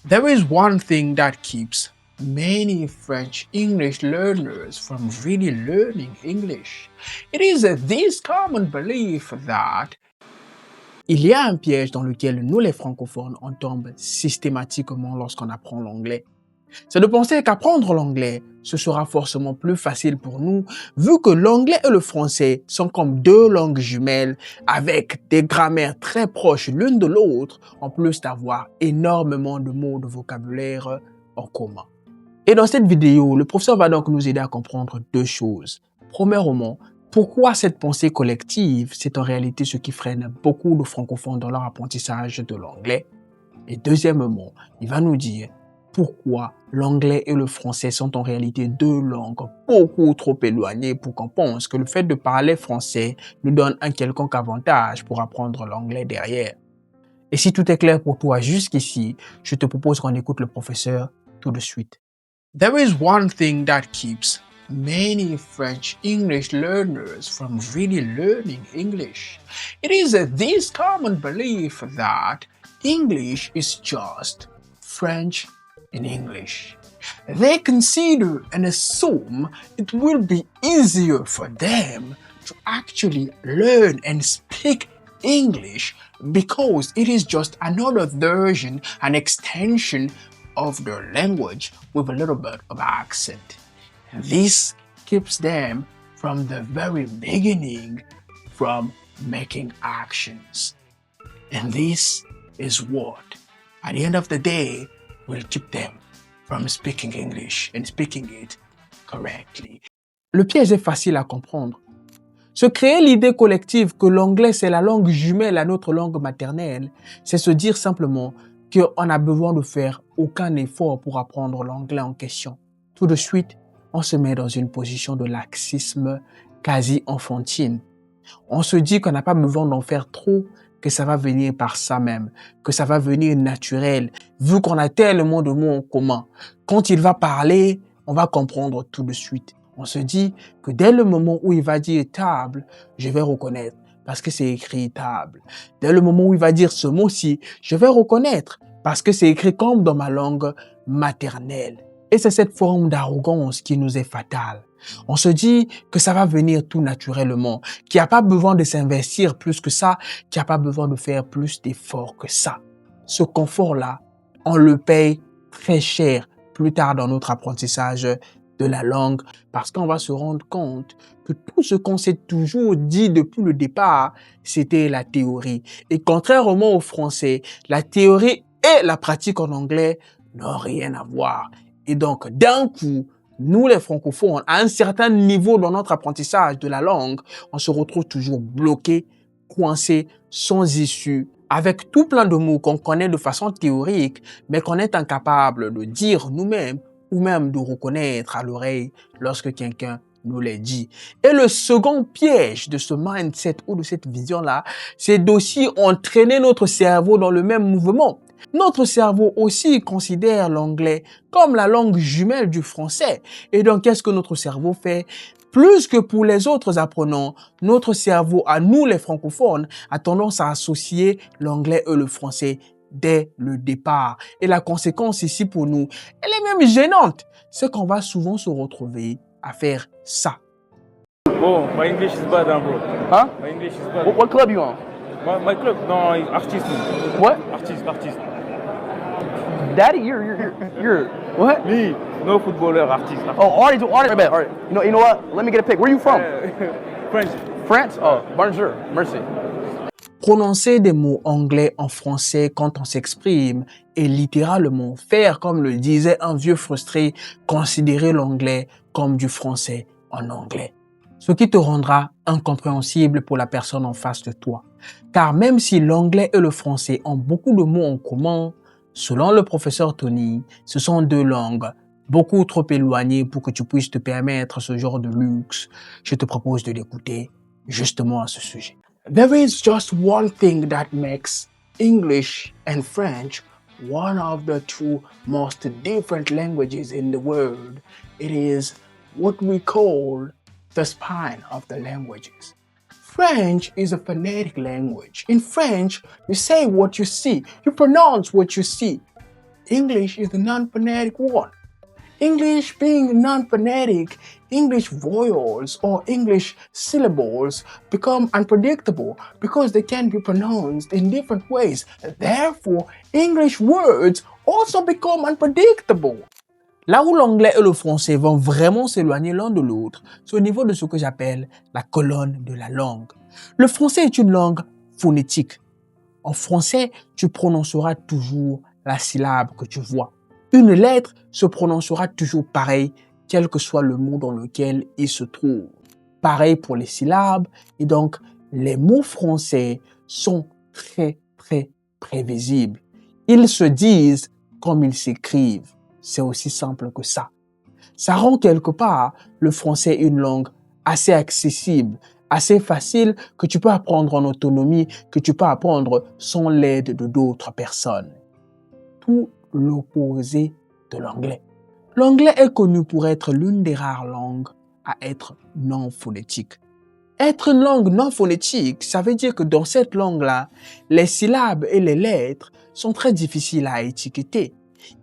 There is one thing that keeps many French English learners from really learning English. It is this common belief that il y a un piège dans lequel nous les francophones on tombe systématiquement lorsqu'on apprend l'anglais. C'est de penser qu'apprendre l'anglais, ce sera forcément plus facile pour nous, vu que l'anglais et le français sont comme deux langues jumelles avec des grammaires très proches l'une de l'autre, en plus d'avoir énormément de mots de vocabulaire en commun. Et dans cette vidéo, le professeur va donc nous aider à comprendre deux choses. Premièrement, pourquoi cette pensée collective, c'est en réalité ce qui freine beaucoup de francophones dans leur apprentissage de l'anglais. Et deuxièmement, il va nous dire pourquoi l'anglais et le français sont en réalité deux langues beaucoup trop éloignées pour qu'on pense que le fait de parler français nous donne un quelconque avantage pour apprendre l'anglais derrière. Et si tout est clair pour toi jusqu'ici, je te propose qu'on écoute le professeur tout de suite. There is one thing that keeps many French English learners from really learning English. It is this common belief that English is just French in English. They consider and assume it will be easier for them to actually learn and speak English because it is just another version, an extension of their language with a little bit of accent. And this keeps them from the very beginning from making actions. And this is what, at the end of the day, will keep them from speaking English and speaking it correctly. Le piège est facile à comprendre. Se créer l'idée collective que l'anglais c'est la langue jumelle à notre langue maternelle, c'est se dire simplement qu'on n'a besoin de faire aucun effort pour apprendre l'anglais en question. Tout de suite, on se met dans une position de laxisme quasi enfantine. On se dit qu'on n'a pas besoin d'en faire trop, que ça va venir par ça même, que ça va venir naturel, vu qu'on a tellement de mots en commun. Quand il va parler, on va comprendre tout de suite. On se dit que dès le moment où il va dire table, je vais reconnaître parce que c'est écrit table. Dès le moment où il va dire ce mot-ci, je vais reconnaître parce que c'est écrit comme dans ma langue maternelle. Et c'est cette forme d'arrogance qui nous est fatale. On se dit que ça va venir tout naturellement, qu'il n'y a pas besoin de s'investir plus que ça, qu'il n'y a pas besoin de faire plus d'efforts que ça. Ce confort-là, on le paye très cher plus tard dans notre apprentissage de la langue parce qu'on va se rendre compte que tout ce qu'on s'est toujours dit depuis le départ, c'était la théorie. Et contrairement au français, la théorie et la pratique en anglais n'ont rien à voir. Et donc, d'un coup, nous les francophones, à un certain niveau dans notre apprentissage de la langue, on se retrouve toujours bloqué, coincé, sans issue, avec tout plein de mots qu'on connaît de façon théorique, mais qu'on est incapable de dire nous-mêmes ou même de reconnaître à l'oreille lorsque quelqu'un nous les dit. Et le second piège de ce mindset ou de cette vision-là, c'est d'aussi entraîner notre cerveau dans le même mouvement. Notre cerveau aussi considère l'anglais comme la langue jumelle du français. Et donc, qu'est-ce que notre cerveau fait? Plus que pour les autres apprenants, notre cerveau, à nous les francophones, a tendance à associer l'anglais et le français dès le départ. Et la conséquence ici pour nous, elle est même gênante. C'est qu'on va souvent se retrouver à faire ça. Oh, my English is bad, bro. Huh? My English is bad. What club you on? My club? No, it's artist. What? Artist. Daddy, you're what? Me, no footballer, artist. Oh, artist. I bet. All right. You know what? Let me get a pic. Where you from? French. France? Oh, bonjour. Merci. Prononcer des mots anglais en français quand on s'exprime et littéralement faire, comme le disait un vieux frustré, considérer l'anglais comme du français en anglais. Ce qui te rendra incompréhensible pour la personne en face de toi. Car même si l'anglais et le français ont beaucoup de mots en commun, selon le professeur Tony, ce sont deux langues beaucoup trop éloignées pour que tu puisses te permettre ce genre de luxe. Je te propose de l'écouter justement à ce sujet. There is just one thing that makes English and French one of the two most different languages in the world. It is what we call the spine of the languages. French is a phonetic language. In French, you say what you see, you pronounce what you see. English is the non-phonetic one. English being non-phonetic, English vowels or English syllables become unpredictable because they can be pronounced in different ways. Therefore, English words also become unpredictable. Là où l'anglais et le français vont vraiment s'éloigner l'un de l'autre, c'est au niveau de ce que j'appelle la colonne de la langue. Le français est une langue phonétique. En français, tu prononceras toujours la syllabe que tu vois. Une lettre se prononcera toujours pareil, quel que soit le mot dans lequel il se trouve. Pareil pour les syllabes, et donc les mots français sont très prévisibles. Ils se disent comme ils s'écrivent. C'est aussi simple que ça. Ça rend quelque part le français une langue assez accessible, assez facile, que tu peux apprendre en autonomie, que tu peux apprendre sans l'aide de d'autres personnes. Tout l'opposé de l'anglais. L'anglais est connu pour être l'une des rares langues à être non phonétique. Être une langue non phonétique, ça veut dire que dans cette langue-là, les syllabes et les lettres sont très difficiles à étiqueter.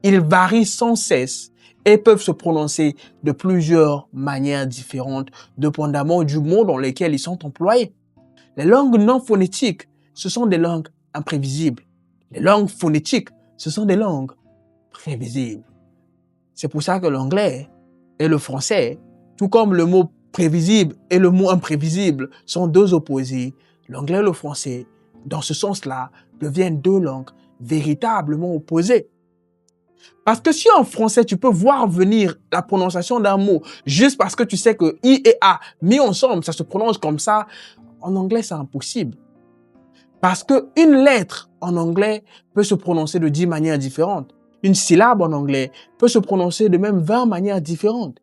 Ils varient sans cesse et peuvent se prononcer de plusieurs manières différentes, dépendamment du mot dans lequel ils sont employés. Les langues non phonétiques, ce sont des langues imprévisibles. Les langues phonétiques, ce sont des langues prévisibles. C'est pour ça que l'anglais et le français, tout comme le mot prévisible et le mot imprévisible sont deux opposés, l'anglais et le français, dans ce sens-là, deviennent deux langues véritablement opposées. Parce que si en français, tu peux voir venir la prononciation d'un mot juste parce que tu sais que I et A mis ensemble, ça se prononce comme ça, en anglais, c'est impossible. Parce qu'une lettre en anglais peut se prononcer de 10 manières différentes. Une syllabe en anglais peut se prononcer de même 20 manières différentes.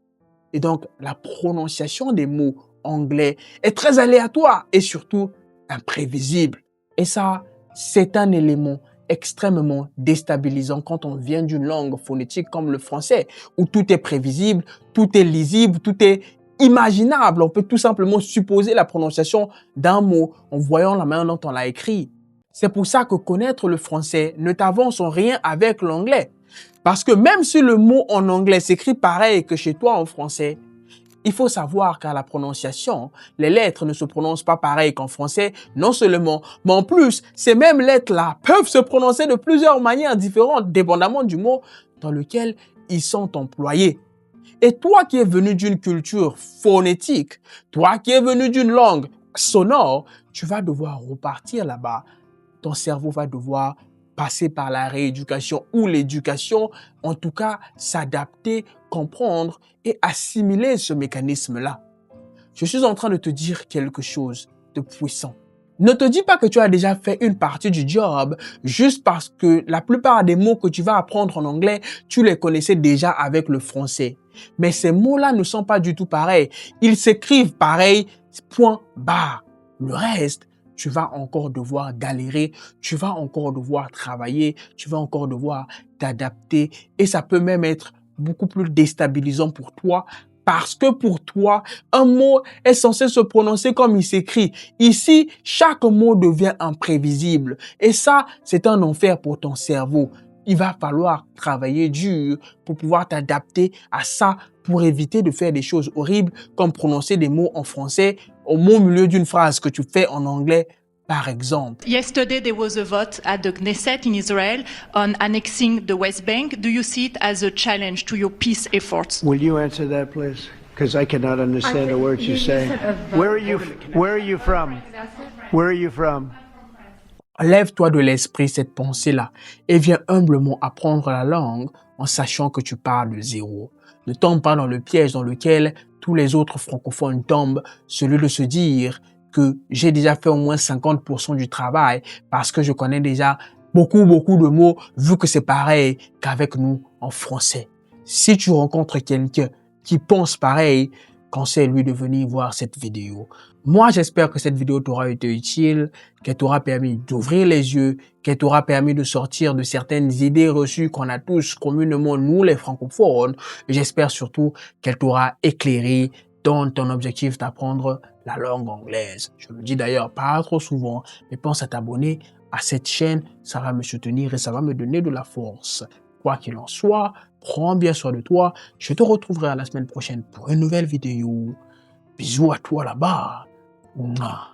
Et donc, la prononciation des mots anglais est très aléatoire et surtout imprévisible. Et ça, c'est un élément extrêmement déstabilisant quand on vient d'une langue phonétique comme le français, où tout est prévisible, tout est lisible, tout est imaginable. On peut tout simplement supposer la prononciation d'un mot en voyant la manière dont on l'a écrit. C'est pour ça que connaître le français ne t'avance en rien avec l'anglais. Parce que même si le mot en anglais s'écrit pareil que chez toi en français, il faut savoir qu'à la prononciation, les lettres ne se prononcent pas pareil qu'en français, non seulement, mais en plus, ces mêmes lettres-là peuvent se prononcer de plusieurs manières différentes, dépendamment du mot dans lequel ils sont employés. Et toi qui es venu d'une culture phonétique, toi qui es venu d'une langue sonore, tu vas devoir repartir là-bas. Ton cerveau va devoir passer par la rééducation ou l'éducation, en tout cas s'adapter, comprendre et assimiler ce mécanisme-là. Je suis en train de te dire quelque chose de puissant. Ne te dis pas que tu as déjà fait une partie du job juste parce que la plupart des mots que tu vas apprendre en anglais, tu les connaissais déjà avec le français. Mais ces mots-là ne sont pas du tout pareils. Ils s'écrivent pareil, point barre. Le reste, tu vas encore devoir galérer, tu vas encore devoir travailler, tu vas encore devoir t'adapter et ça peut même être beaucoup plus déstabilisant pour toi parce que pour toi, un mot est censé se prononcer comme il s'écrit. Ici, chaque mot devient imprévisible et ça, c'est un enfer pour ton cerveau. Il va falloir travailler dur pour pouvoir t'adapter à ça pour éviter de faire des choses horribles comme prononcer des mots en français au milieu d'une phrase que tu fais en anglais, par exemple. Yesterday, there was a vote at the Knesset in Israel on annexing the West Bank. Do you see it as a challenge to your peace efforts? Will you answer that, please? Because I cannot understand the words you say. Where are you from? Where are you from? Enlève-toi de l'esprit cette pensée-là et viens humblement apprendre la langue en sachant que tu pars de zéro. Ne tombe pas dans le piège dans lequel tous les autres francophones tombent, celui de se dire que j'ai déjà fait au moins 50% du travail parce que je connais déjà beaucoup de mots vu que c'est pareil qu'avec nous en français. Si tu rencontres quelqu'un qui pense pareil, conseille-lui de venir voir cette vidéo. Moi, j'espère que cette vidéo t'aura été utile, qu'elle t'aura permis d'ouvrir les yeux, qu'elle t'aura permis de sortir de certaines idées reçues qu'on a tous communément, nous les francophones. J'espère surtout qu'elle t'aura éclairé dans ton objectif d'apprendre la langue anglaise. Je le dis d'ailleurs pas trop souvent, mais pense à t'abonner à cette chaîne, ça va me soutenir et ça va me donner de la force. Quoi qu'il en soit, prends bien soin de toi. Je te retrouverai la semaine prochaine pour une nouvelle vidéo. Bisous à toi là-bas. Mouah.